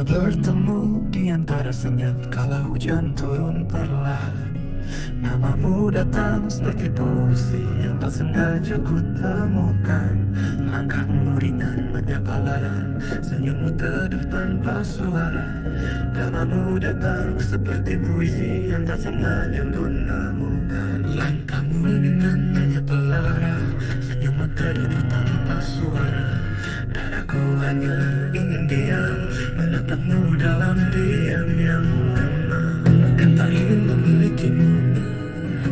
Kita bertemu di antara senyap kala hujan turun perlahan. Namamu datang seperti puisi yang tak sengaja ku temukan. Langkahmu ringan menyapa laran, senyummu teduh tanpa suara. Namamu datang seperti puisi yang tak sengaja ku temukan. Langkahmu ringan menyapa laran, senyummu teduh tanpa suara. Dan aku hanya ingin diam, menatapmu dalam diam yang tenang. Kan tak ingin memilikimu,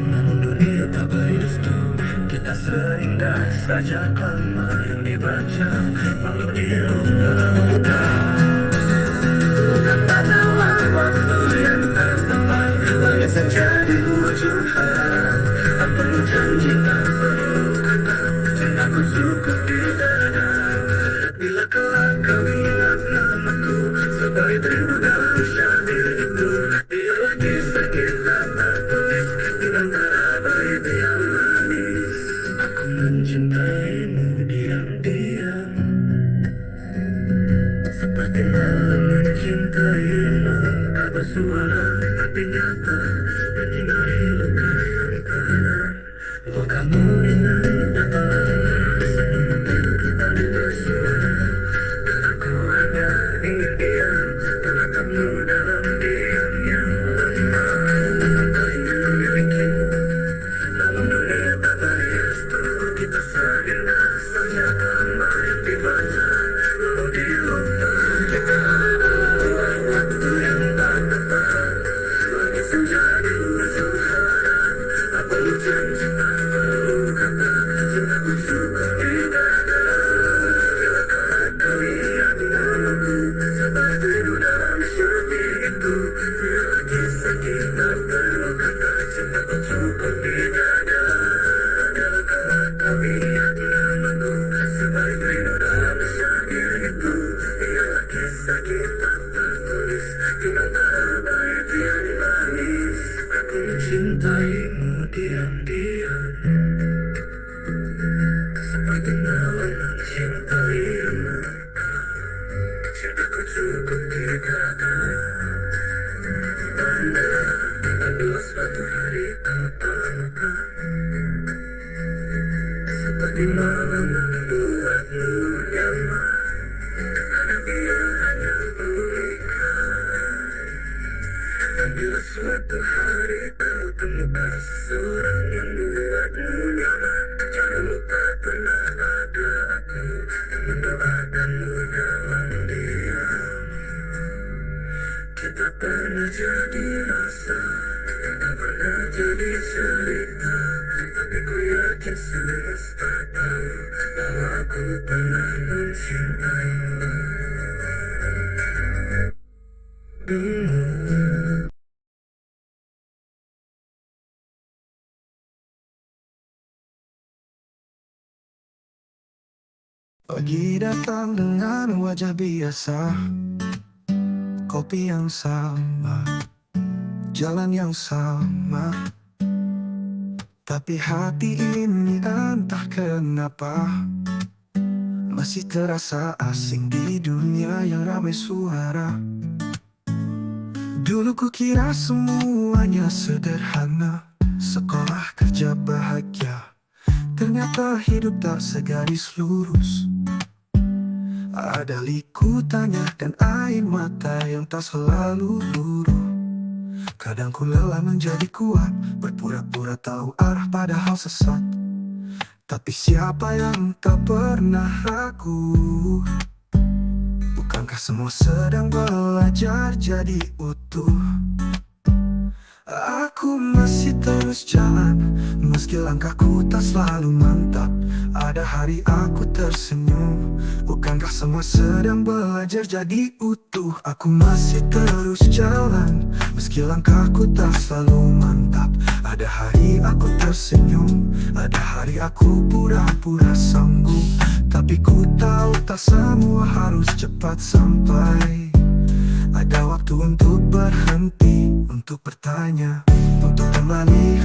namun dunia tak berestu. Kita seindah saja kamar yang dibaca malu diluka. Tak tahu waktu yang tersampai, hanya saja di ujung harap. Apa janji tak perlu kata, cintaku cukup di dada. Bila kelak kau ingat namaku sebagai rindu dalam syair itu, biarlah kisah kita tertulis di antara bait yang manis. Aku mencintaimu diam-diam, seperti malam mencintaimu. Tak bersuara tapi nyata, menyinari luka yang tenang. Lukamu ringan datang, senyummu teduh tanpa suara. Dan aku hanya ingin diam, menatapmu dalam diam yang lemah. Tak ingin memilikimu, namun dunia tak berestu. Kita seindah saja kamar yang dibaca lalu diluka. Kita buat waktu yang tak tepat, lagi saja di ujung harap. Apa lu janji tak perlu kata, cintaku cukup di dada. Bila kelak kau ingat namaku sebagai rindu dalam syair itu, biarlah kisah kita perlu kata, cintaku cukup di dada. Bila kelak kau ingat namaku sebagai rindu dalam syair itu, biarlah kisah kita tertulis di antara bait yang manis. Aku mencintaimu diam-diam, seperti malam mencintai remah. Cintaku cukup di dada. Bila suatu hari kau temukan, seperti malam membuatmu nyaman, karena dia hanya pulihkan. Dan bila suatu hari kau temukan seseorang yang membuatmu nyaman, jangan lupa pernah ada aku yang mendoakanmu dalam diam. Kita pernah jadi rasa, tak pernah jadi cerita, tapi ku yakin semesta tahu bahwa aku pernah mencintaimu dulu. Pagi datang dengan wajah biasa, kopi yang sama, jalan yang sama. Tapi hati ini entah kenapa masih terasa asing di dunia yang ramai suara. Dulu ku kira semuanya sederhana, sekolah, kerja, bahagia. Ternyata hidup tak segaris lurus. Ada liku tanya dan air mata yang tak selalu luruh. Kadang ku lelah menjadi kuat, berpura-pura tahu arah padahal sesat. Tapi siapa yang tak pernah ragu? Bukankah semua sedang belajar jadi utuh? Aku masih terus jalan, meski langkahku tak selalu mantap. Ada hari aku tersenyum, bukankah semua sedang belajar jadi utuh? Aku masih terus jalan, meski langkahku tak selalu mantap. Ada hari aku tersenyum, ada hari aku pura-pura sanggup. Tapi ku tahu tak semua harus cepat sampai. Ada waktu untuk berhenti, untuk bertanya, untuk kembali.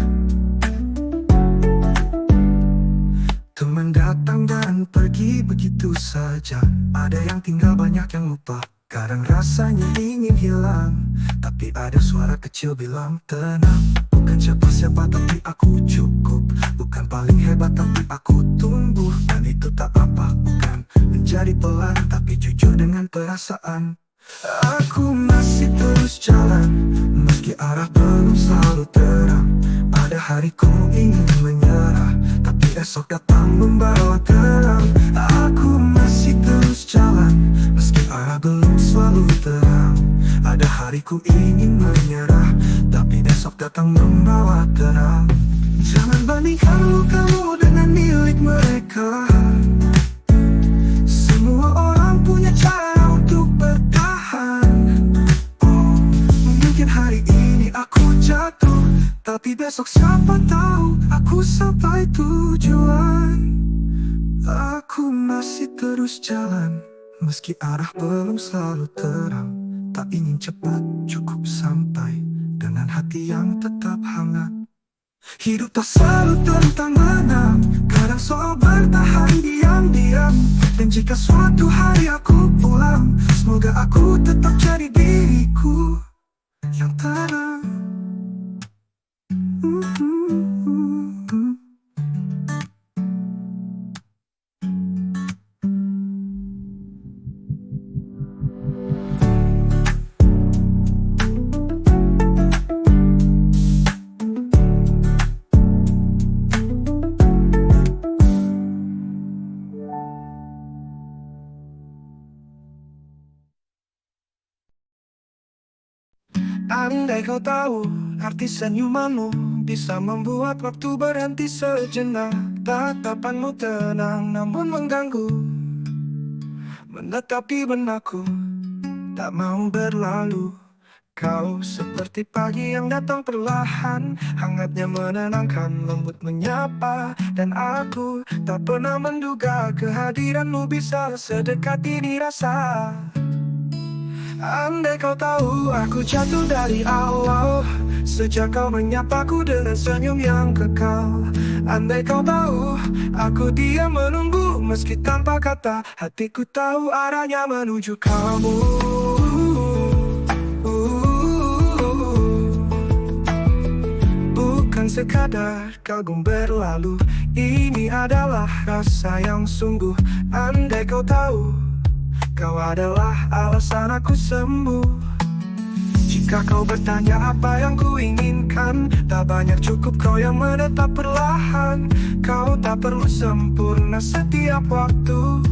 Teman datang dan pergi begitu saja. Ada yang tinggal, banyak yang lupa. Kadang rasanya ingin hilang, tapi ada suara kecil bilang tenang. Bukan siapa-siapa tapi aku cukup. Bukan paling hebat tapi aku tumbuh. Dan itu tak apa, bukan menjadi pelan, tapi jujur dengan perasaan. Aku masih terus jalan, meski arah belum selalu terang. Ada hariku ingin menyerah, tapi esok datang membawa terang. Aku masih terus jalan, meski arah belum selalu terang. Ada hariku ingin menyerah, tapi besok datang membawa terang. Jangan bandingkan lukamu dengan milik mereka. Semua orang punya cara untuk bertahan. Oh, mungkin hari ini aku jatuh, tapi besok siapa tahu aku sampai tujuan. Aku masih terus jalan, meski arah belum selalu terang. Tak ingin cepat, cukup sampai dengan hati yang tetap hangat. Hidup tak selalu tentang menang, kadang soal bertahan diam-diam. Dan jika suatu hari aku pulang, semoga aku tetap jadi diriku yang tenang. Andai kau tahu arti senyumanmu bisa membuat waktu berhenti sejenak. Tatapanmu tenang namun mengganggu, menetapi benakku, tak mau berlalu. Kau seperti pagi yang datang perlahan, hangatnya menenangkan, lembut menyapa. Dan aku tak pernah menduga kehadiranmu bisa sedekat ini rasa. Andai kau tahu aku jatuh dari awal, sejak kau menyapaku dengan senyum yang kekal. Andai kau tahu aku diam menunggu meski tanpa kata, hatiku tahu arahnya menuju kamu. Bukan sekadar kagum berlalu, ini adalah rasa yang sungguh. Andai kau tahu kau adalah alasan aku sembuh. Jika kau bertanya apa yang ku inginkan, tak banyak, cukup kau yang menetap perlahan. Kau tak perlu sempurna setiap waktu,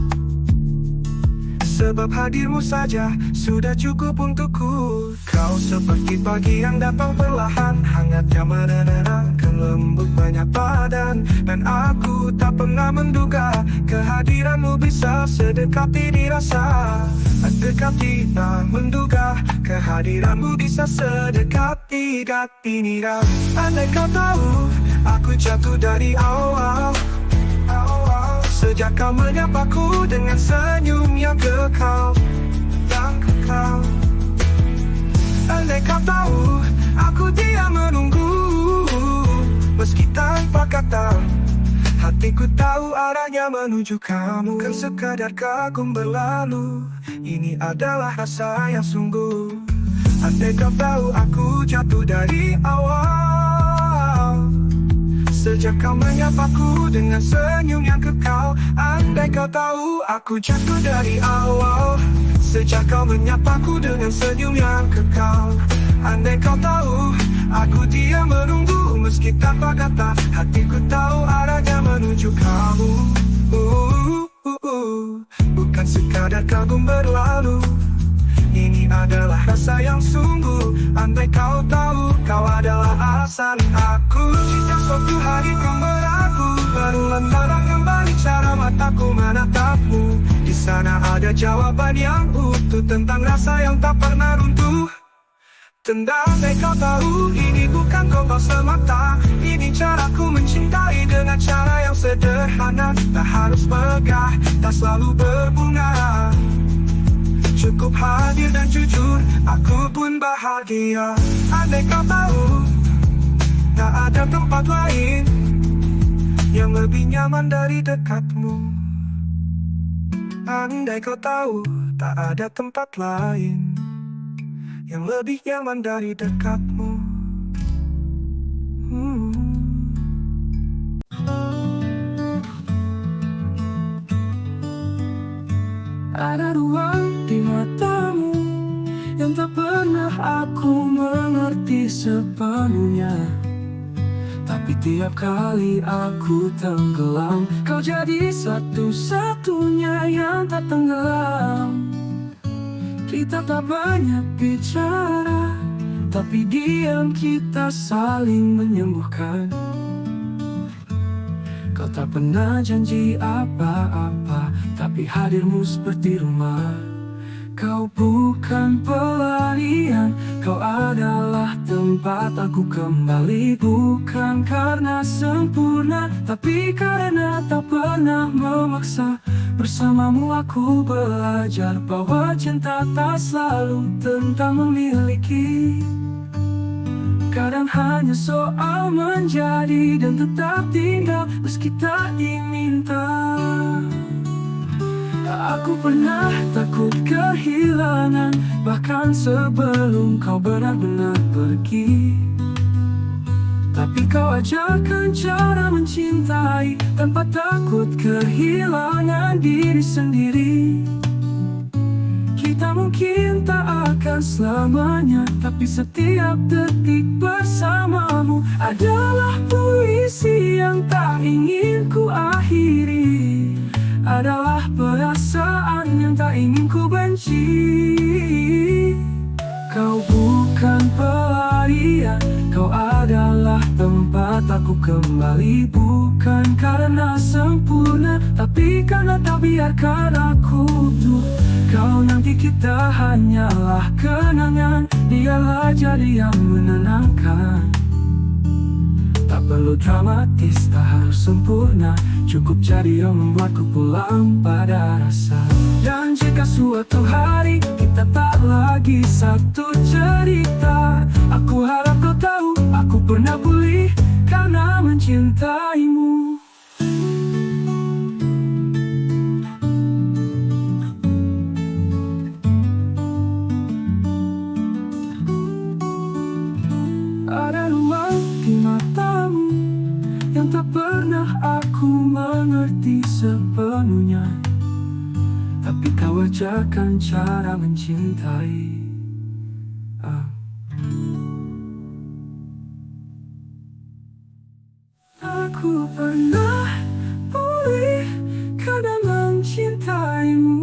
sebab hadirmu saja sudah cukup untukku. Kau seperti pagi yang datang perlahan, hangatnya menenangkan, lembut menyapa. Dan aku tak pernah menduga kehadiranmu bisa sedekat ini rasa. Dekat tak menduga kehadiranmu bisa sedekat ini rasa. Andai kau tahu aku jatuh dari awal, sejak kau menyapaku dengan senyum yang kekal, yang kekal. Andai kau tahu aku diam menunggu meski tanpa kata, hatiku tahu arahnya menuju kamu. Bukan sekadar kagum berlalu, ini adalah rasa yang sungguh. Andai kau tahu aku jatuh dari awal, sejak kau menyapaku dengan senyum yang kekal. Andai kau tahu aku jatuh dari awal, sejak kau menyapaku dengan senyum yang kekal. Andai kau tahu aku diam menunggu meski tanpa kata, hatiku tahu arahnya menuju kamu. Bukan sekadar kagum berlalu, ini adalah rasa yang sungguh. Andai kau tahu kau adalah alasan aku. Jika suatu hari kau meragu, baru lembaran kembali cara mataku menatapmu. Di sana ada jawaban yang utuh tentang rasa yang tak pernah runtuh. Andai kau tahu ini bukan gombal semata, ini caraku mencintai dengan cara yang sederhana. Tak harus megah, tak selalu berbunga, cukup hadir dan jujur, aku pun bahagia. Andai kau tahu tak ada tempat lain yang lebih nyaman dari dekatmu. Andai kau tahu tak ada tempat lain yang lebih nyaman dari dekatmu. Ada ruang di matamu yang tak pernah aku mengerti sepenuhnya. Tapi tiap kali aku tenggelam, kau jadi satu-satunya yang tak tenggelam. Kita tak banyak bicara, tapi diam kita saling menyembuhkan. Kau tak pernah janji apa-apa, tapi hadirmu seperti rumah. Kau bukan pelarian, kau adalah tempat aku kembali. Bukan karena sempurna, tapi karena tak pernah memaksa. Bersamamu aku belajar bahwa cinta tak selalu tentang memiliki. Kadang hanya soal menjadi dan tetap tinggal meski tak diminta. Aku pernah takut kehilangan, bahkan sebelum kau benar-benar pergi. Tapi kau ajarkan cara mencintai tanpa takut kehilangan diri sendiri. Kita mungkin tak akan selamanya, tapi setiap detik bersamamu adalah puisi yang tak ingin ku akhiri. Adalah perasaan yang tak ingin ku benci. Kau bukan pelarian, kau adalah tempat aku kembali. Bukan karena sempurna, tapi karena tak biarkan aku tuh. Kau nanti kita hanyalah kenangan, dialah jadi yang menenangkan. Tak perlu dramatis, tak harus sempurna, cukup jadi yang membuatku pulang pada rasa. Dan jika suatu hari kita tak lagi satu cerita, aku harap kau tahu aku pernah pulih karena mencintaimu. Ada ruang di matamu yang tak pernah aku mengerti sepenuhnya, tapi kau ajarkan cara mencintai. Aku pernah pulih karena mencintaimu.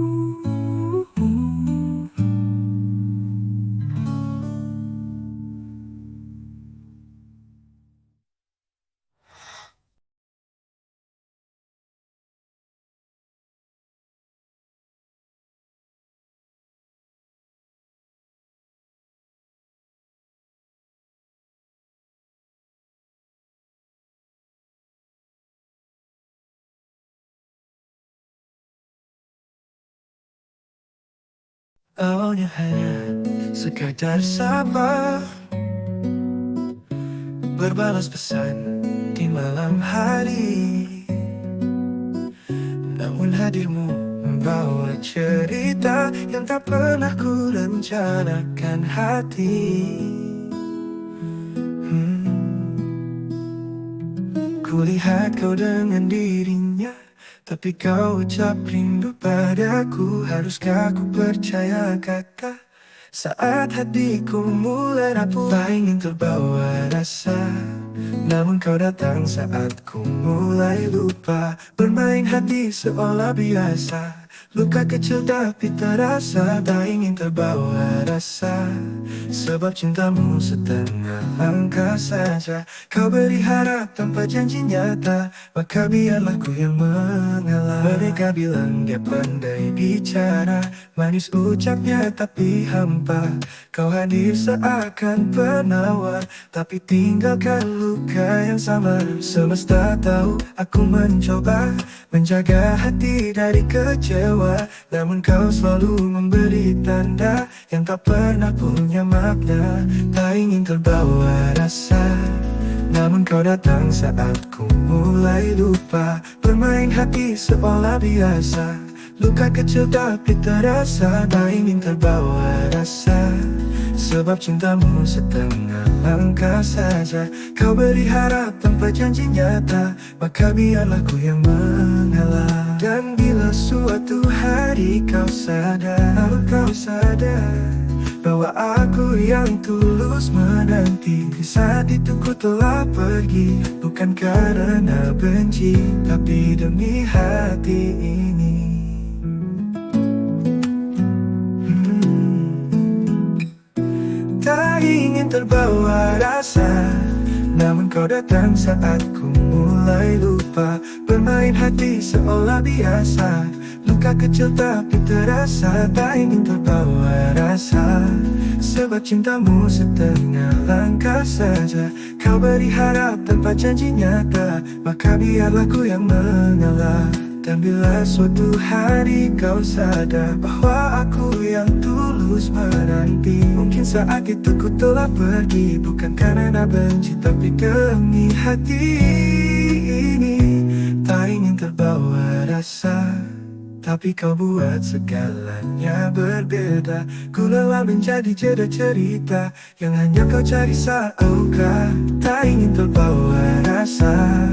Awalnya hanya sekadar sabar, berbalas pesan di malam hari. Namun hadirmu membawa cerita yang tak pernah ku rencanakan hati. Kulihat kau dengan dirinya, tapi kau ucap rindu padaku. Haruskah ku percaya kata saat hatiku mulai rapuh? Tak ingin terbawa rasa, namun kau datang saat ku mulai lupa. Bermain hati seolah biasa, luka kecil tapi terasa. Tak ingin terbawa rasa, sebab cintamu setengah langkah saja. Kau beri harap tanpa janji nyata, maka biarlah ku yang mengalah. Mereka bilang dia pandai bicara, manis ucapnya tapi hampa. Kau hadir seakan penawar, tapi tinggalkan luka yang samar. Semesta tahu aku mencoba menjaga hati dari kecewa, namun kau selalu memberi tanda yang tak pernah punya makna. Tak ingin terbawa rasa, namun kau datang saat ku mulai lupa. Bermain hati seolah biasa, Luka kecil tapi terasa, tak ingin terbawa rasa. Sebab cintamu setengah langkah saja. Kau beri harap tanpa janji nyata, maka biarlah ku yang mengalah. Dan bila suatu hari kau sadar bahwa aku yang tulus menanti, di saat itu ku telah pergi, bukan karena benci, tapi demi hati ini. Tak ingin terbawa rasa, namun kau datang saat ku mulai lupa. Bermain hati seolah biasa, luka kecil tapi terasa. Tak ingin terbawa rasa, sebab cintamu setengah langkah saja. Kau beri harap tanpa janji nyata, maka biarlah ku yang mengalah. Dan bila suatu hari kau sadar bahwa aku yang tulus menanti, mungkin saat itu ku telah pergi, bukan karena benci, tapi demi hati ini. Tak ingin terbawa rasa, tapi kau buat segalanya berbeda. Ku lelah menjadi jeda cerita yang hanya kau cari saat luka. Tak ingin terbawa rasa,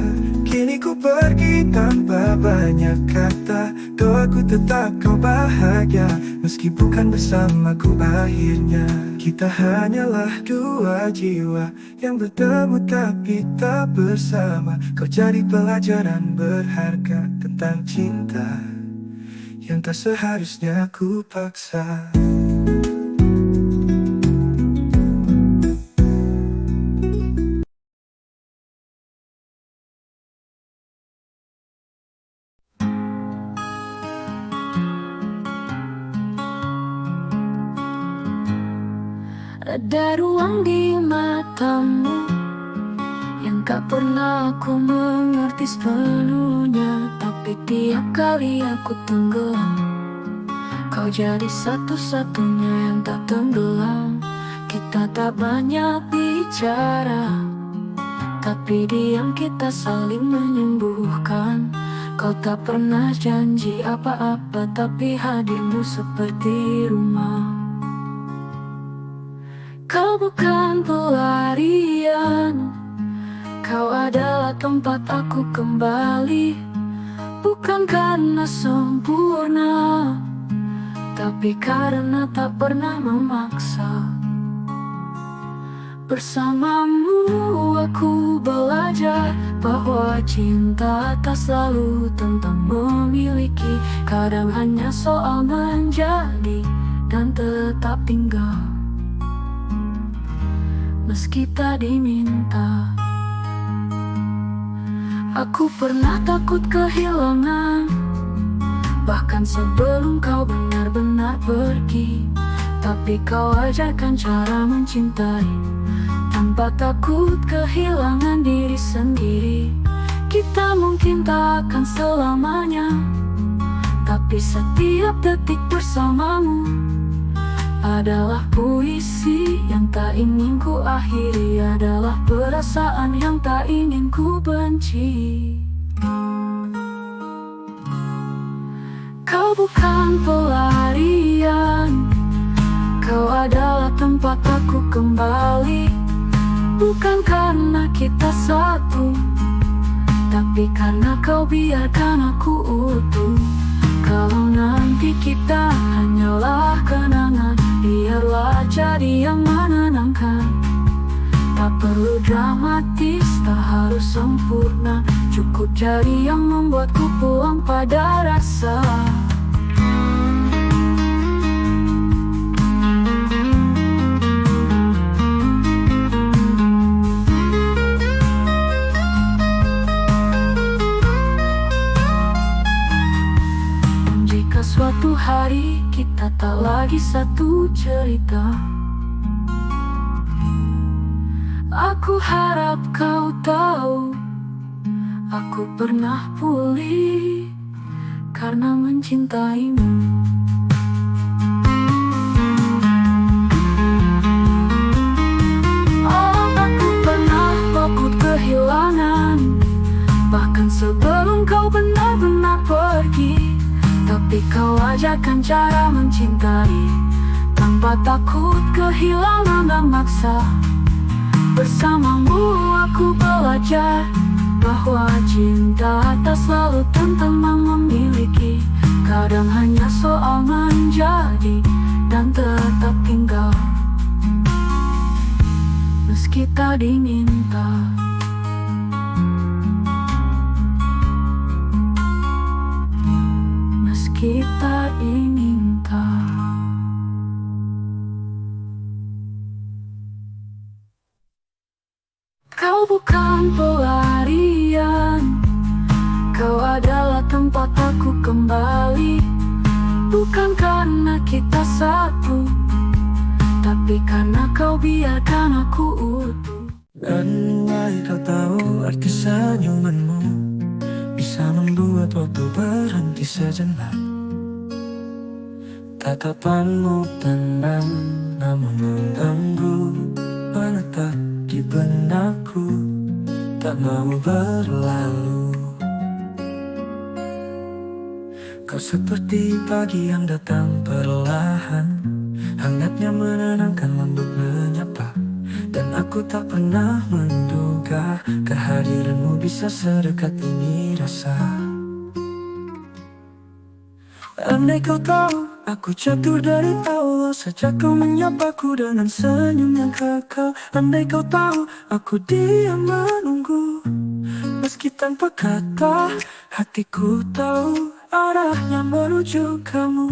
kini ku pergi tanpa banyak kata. Doaku tetap kau bahagia, meski bukan bersamaku akhirnya. Kita hanyalah dua jiwa yang bertemu tapi tak bersama. Kau jadi pelajaran berharga tentang cinta yang tak seharusnya ku paksa. Ada ruang di matamu yang tak pernah aku mengerti sepenuhnya, tapi tiap kali aku tenggelam, kau jadi satu-satunya yang tak tenggelam. Kita tak banyak bicara, tapi diam kita saling menyembuhkan. Kau tak pernah janji apa-apa, tapi hadirmu seperti rumah. Kau bukan pelarian, kau adalah tempat aku kembali. Bukan karena sempurna, tapi karena tak pernah memaksa. Bersamamu aku belajar bahwa cinta tak selalu tentang memiliki. Kadang hanya soal menjadi dan tetap tinggal meski tak diminta. Aku pernah takut kehilangan, bahkan sebelum kau benar-benar pergi. Tapi kau ajarkan cara mencintai tanpa takut kehilangan diri sendiri. Kita mungkin tak akan selamanya, tapi setiap detik bersamamu adalah puisi yang tak ingin ku akhiri, adalah perasaan yang tak ingin ku benci. Kau bukan pelarian, kau adalah tempat aku kembali. Bukan karena kita satu, tapi karena kau biarkan aku utuh. Kalau nanti kita hanyalah kenangan, biarlah jadi yang menenangkan. Tak perlu dramatis, tak harus sempurna, cukup jadi yang membuatku pulang pada rasa. Suatu hari kita tak lagi satu cerita, aku harap kau tahu, aku pernah pulih karena mencintaimu. Oh, aku pernah takut kehilangan, bahkan sebelum kau benar-benar pergi. Tapi kau ajarkan cara mencintai tanpa takut kehilangan dan maksa. Bersamamu aku belajar bahwa cinta tak selalu tentang memiliki. Kadang hanya soal menjadi dan tetap tinggal meski tak diminta. Meski tak diminta. Kau bukan pelarian, kau adalah tempat aku kembali. Bukan karena kita satu, tapi karena kau biarkan aku utuh. Andai kau tahu arti senyumanmu bisa membuat waktu berhenti sejenak. Tatapanmu tenang namun mengganggu, menetap di benakku, tak mau berlalu. Kau seperti pagi yang datang perlahan, hangatnya menenangkan, lembut menyapa. Dan aku tak pernah menduga kehadiranmu bisa sedekat ini rasa. Andai kau tahu aku jatuh dari awal sejak kau menyapaku dengan senyum yang kekal. Andai kau tahu aku diam menunggu meski tanpa kata, hatiku tahu arahnya menuju kamu.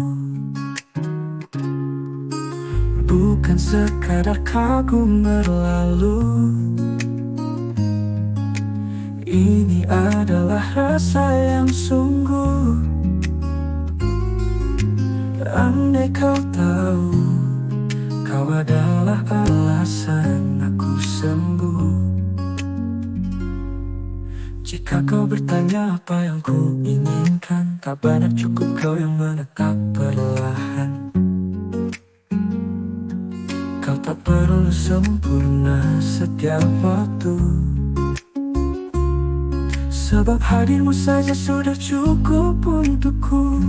Bukan sekadar kagum berlalu, ini adalah rasa yang sungguh. Andai kau tahu, kau adalah alasan aku sembuh. Jika kau bertanya apa yang ku inginkan, tak banyak, cukup kau yang menetap perlahan. Kau tak perlu sempurna setiap waktu, sebab hadirmu saja sudah cukup untukku.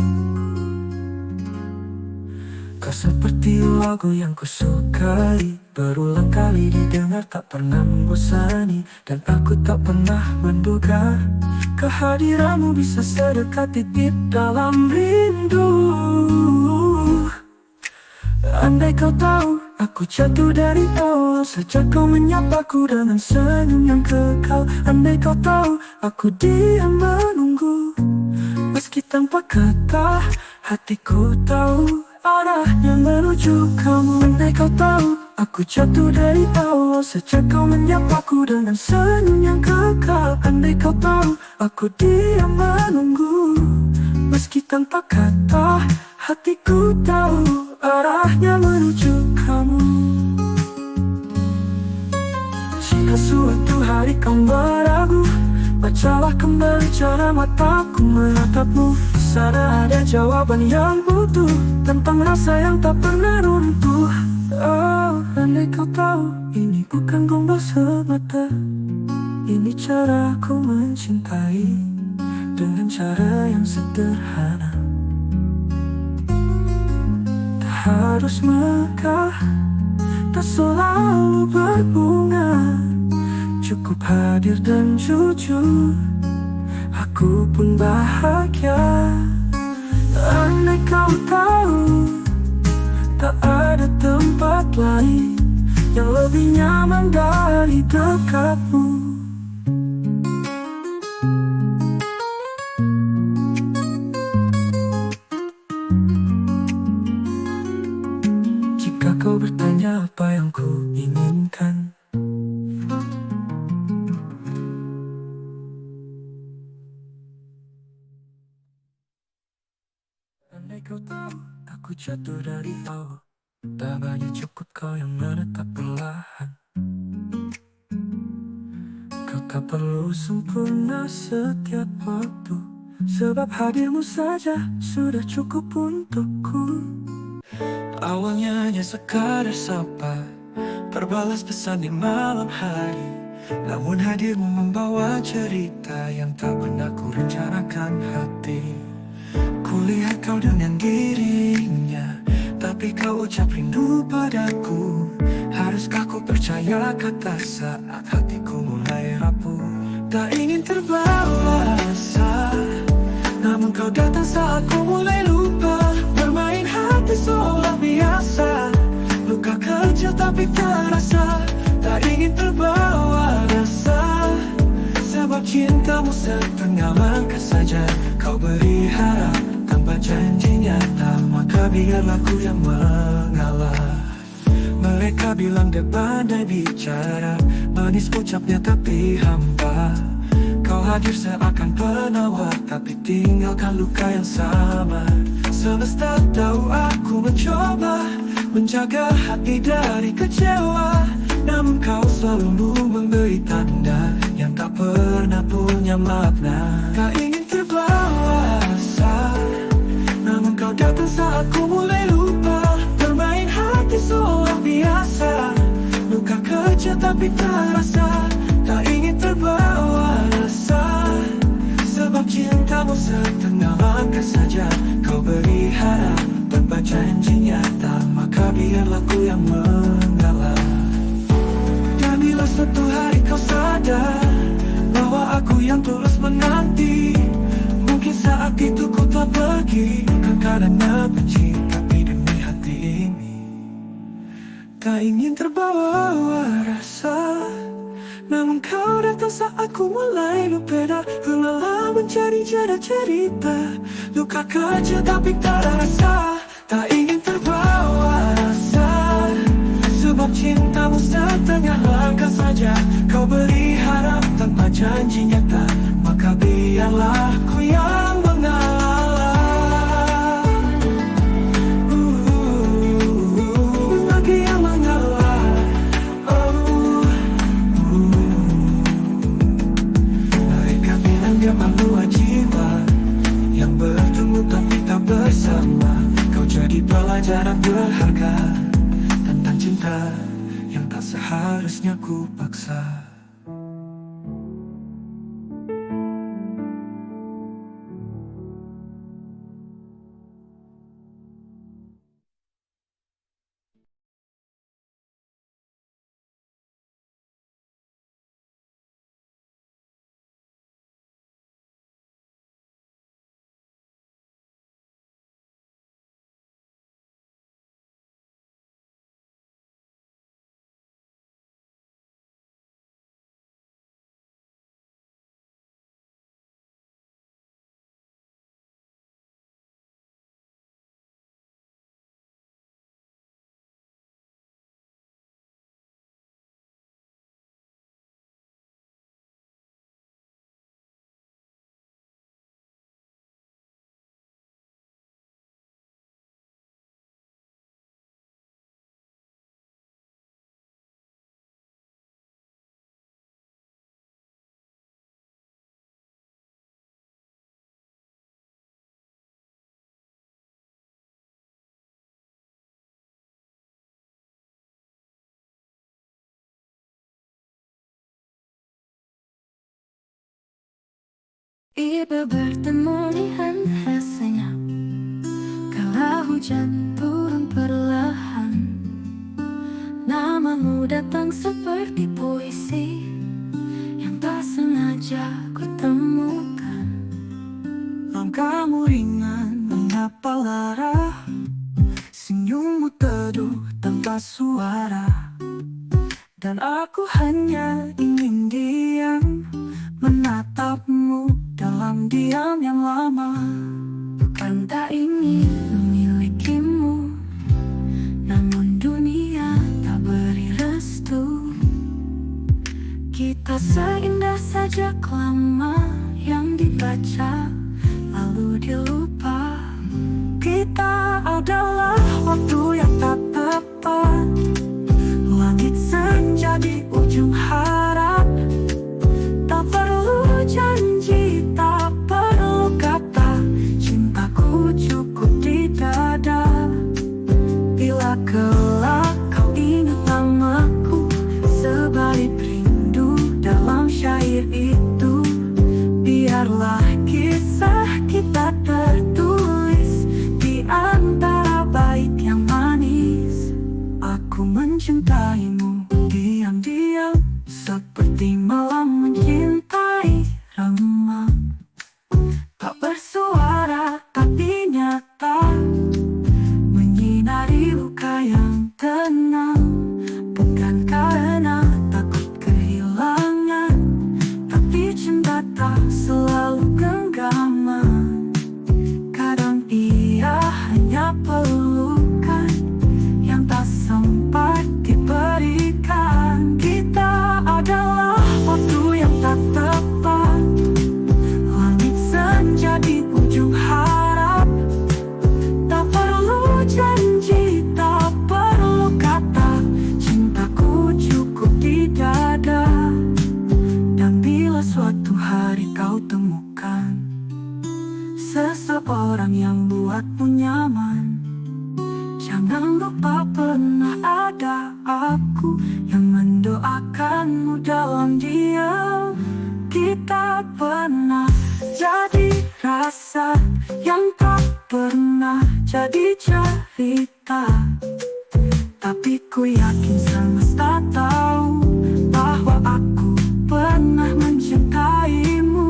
Kau seperti lagu yang kusukai, berulang kali didengar tak pernah membosani. Dan aku tak pernah menduga kehadiranmu bisa sedekat titip dalam rindu. Andai kau tahu aku jatuh dari awal sejak kau menyapaku dengan senyum yang kekal. Andai kau tahu aku diam menunggu meski tanpa kata, hatiku tahu arahnya menuju kamu. Andai kau tahu aku jatuh dari awal sejak kau menyapaku dengan senyum yang kekal. Andai kau tahu aku diam menunggu meski tanpa kata, hatiku tahu arahnya menuju kamu. Jika suatu hari kau meragu, bacalah kembali cara mataku menatapmu. Di sana ada jawaban yang utuh tentang rasa yang tak pernah runtuh. Oh, andai kau tahu ini bukan gombal semata, ini cara aku mencintai dengan cara yang sederhana. Tak harus megah, tak selalu berbunga, cukup hadir dan jujur, aku pun bahagia. Andai kau tahu tak ada tempat lain yang lebih nyaman dari dekatmu. Jika kau bertanya apa yang ku inginkan, andai kau tahu aku jatuh dari awal, tak banyak, cukup kau yang menetap perlahan. Kau tak perlu sempurna setiap waktu, sebab hadirmu saja sudah cukup untukku. Awalnya hanya sekadar sapa, berbalas pesan di malam hari, namun hadirmu membawa cerita yang tak pernah ku rencanakan hati. Ku lihat kau dengan dirinya, tapi kau ucap rindu padaku. Haruskah ku percaya kata saat hatiku mulai rapuh? Tak ingin terbawa rasa, namun kau datang saat ku mulai lupa. Bermain hati seolah biasa, luka kecil tapi terasa. Tak ingin terbawa rasa, sebab cintamu setengah langkah saja. Kau beri harap tanpa janji nyata, maka biarlah ku yang mengalah. Mereka bilang dia pandai bicara, manis ucapnya tapi hampa. Kau hadir seakan penawar, tapi tinggalkan luka yang sama. Semesta tahu aku mencoba menjaga hati dari kecewa, namun kau selalu memberi tanda yang tak pernah punya makna. Tak ingin terbawa rasa, namun kau datang saat ku mulai lupa. Bermain hati seolah biasa, luka kecil tapi terasa. Tak ingin terbawa rasa, sebab cintamu setengah langkah saja. Kau beri harap tanpa janji nyata, maka biarlah ku yang mengalah. Dan bila suatu hari kau sadar bahwa aku yang tulus menanti, mungkin saat itu ku telah pergi, bukan karena benci tapi demi hati ini. Tak ingin terbawa rasa, namun kau datang saat ku mulai lupa. Lelah mencari jeda cerita, luka kecil tapi terasa. Tak ingin terbawa rasa, sebab cintamu setengah langkah saja. Kau beri harap tanpa janji nyata, maka biarlah ku yang mengalah. Lagi yang mengalah. Mereka bilang dia malu jiwa yang bertemu tapi tak bersama. Kau jadi pelajaran berharga tentang cinta yang tak seharusnya ku paksa. Iba bertemu lihat rasanya, kala hujan turun perlahan. Namamu datang seperti puisi yang tak sengaja ku temukan. Langkahmu ringan mengapa lara, senyummu teduh tanpa suara. Dan aku hanya ingin diam menatapmu dalam diam yang lama. Bukan tak ingin memilikimu, namun dunia tak beri restu. Kita seindah saja lama yang dibaca lalu dilupa. Kita adalah waktu yang tak tepat, langit senja di ujung harap. Tak perlu janji, tak perlu kata, cintaku cukup di dada. Bila kelak kau ingat namaku, sebagai rindu dalam syair itu. mencintaimu diam-diam, seperti malam mencintai remang. Tak bersuara tapi nyata, menyinari luka yang tenang. Bukan karena takut kehilangan, tapi cinta tak selalu genggaman. Kadang ia hanya pelukan yang tak sempat diberikan. Kita adalah waktu yang tak tepat, langit senja di ujung harap. Tak perlu janji, tak perlu kata, cintaku cukup di dada. Dan bila suatu hari kau temukan seseorang yang buatmu nyaman, jangan lupa pernah ada aku yang mendoakanmu dalam diam. Kita pernah jadi rasa yang tak pernah jadi cerita, tapi ku yakin semesta tahu bahwa aku pernah mencintaimu.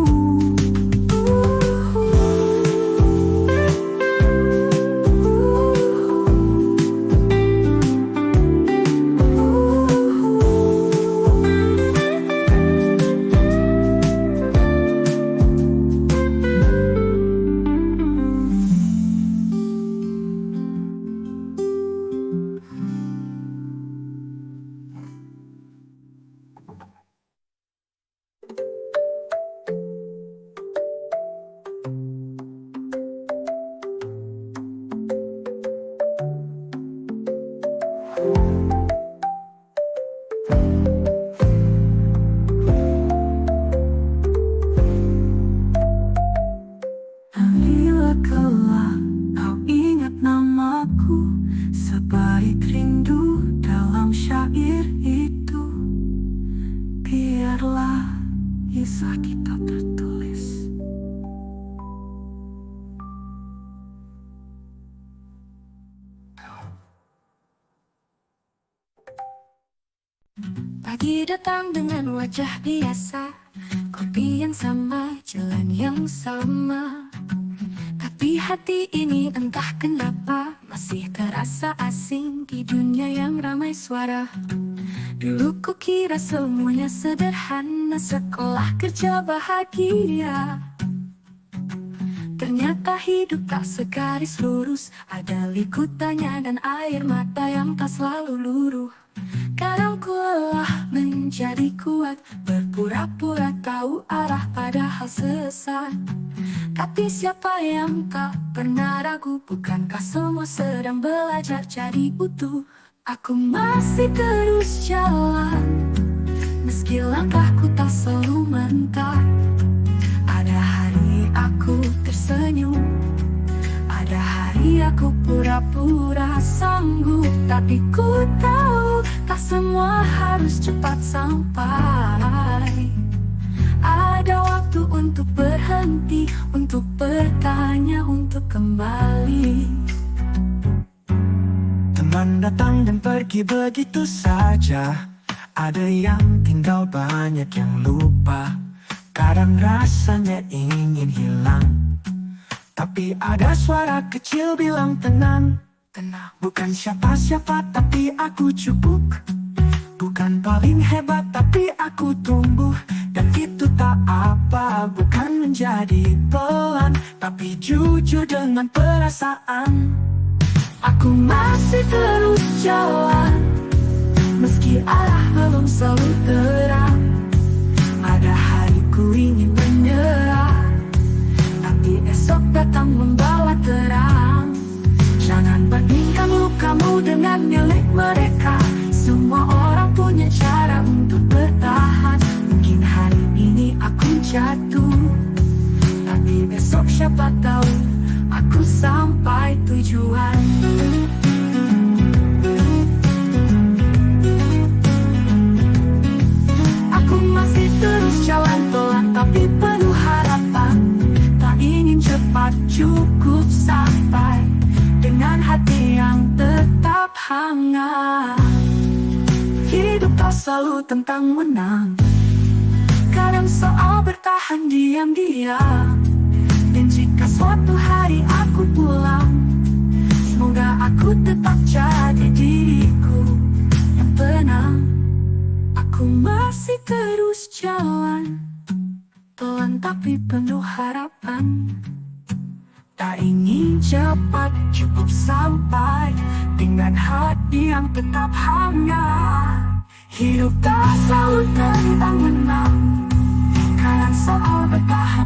Bila kelak kau ingat namaku, sebaik rindu dalam syair itu, biarlah kisah kita tertulis. Pagi datang dengan wajah biasa, kopi yang sama, jalan yang sama. Tapi hati ini entah kenapa masih terasa asing di dunia yang ramai suara. Dulu ku kira semuanya sederhana, sekolah, kerja, bahagia. Ternyata hidup tak segaris lurus, ada likutannya dan air mata yang tak selalu luruh. Kadang ku lelah menjadi kuat, berpura-pura tahu arah padahal sesat. Tapi siapa yang tak pernah ragu, bukankah semua sedang belajar jadi utuh? Aku masih terus jalan, meski langkahku tak selalu mentak. Ada hari aku tersenyum, ada hari aku pura-pura sanggup. Tapi ku tahu tak semua harus cepat sampai. Ada waktu untuk berhenti, untuk bertanya, untuk kembali. Teman datang dan pergi begitu saja, ada yang tinggal, banyak yang lupa. Kadang rasanya ingin hilang, tapi ada suara kecil bilang tenang. Tenang, bukan siapa-siapa tapi aku cukup. Bukan paling hebat tapi aku tumbuh. Dan itu tak apa, bukan menjadi pelan, tapi jujur dengan perasaan. Aku masih terus jalan, meski arah belum selalu terang. Ada hari ku ingin menyerah, tapi esok datang membawa terang. Jangan bandingkan lukamu dengan milik mereka. Semua orang punya cara untuk bertahan. Mungkin hari ini aku jatuh, tapi besok siapa tahu aku sampai tujuan. Aku masih terus jalan pelan tapi penuh harapan. Tak ingin cepat, cukup sampai dengan hati yang tetap hangat. selalu tentang menang, kadang soal bertahan diam-diam. Dan jika suatu hari aku pulang, semoga aku tetap jadi diriku yang tenang. Aku masih terus jalan, pelan tapi penuh harapan. Tak ingin cepat, cukup sampai dengan hati yang tetap hangat. Hidup tak selalu tentang menang, kadang soal bertahan.